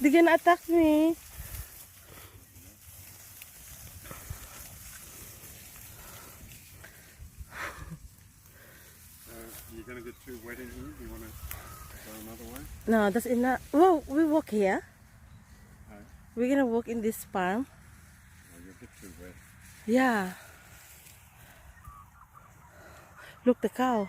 They gonna attack me. You're going to get too wet in here? Do you want to go another way? No, that's enough. Well, we walk here. No. We're gonna walk in this farm. Oh, you'll get too wet. Yeah. Look, the cow.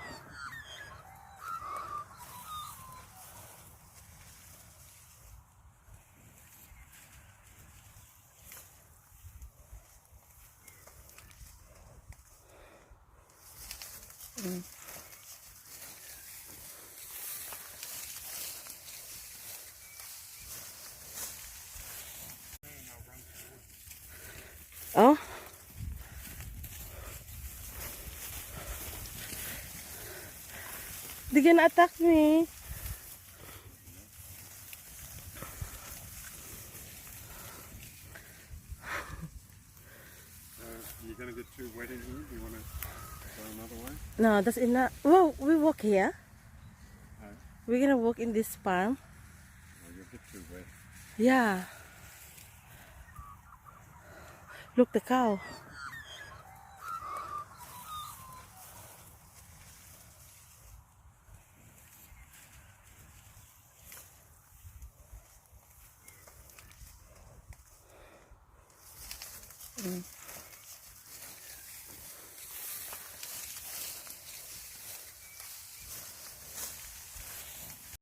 Oh. They gonna attack me. You're going to get too wet in here? Do you want to go another way? No, that's enough. Well, we walk here. No. We're gonna walk in this farm. Oh, you'll get too wet. Yeah. Look, the cow. Mm.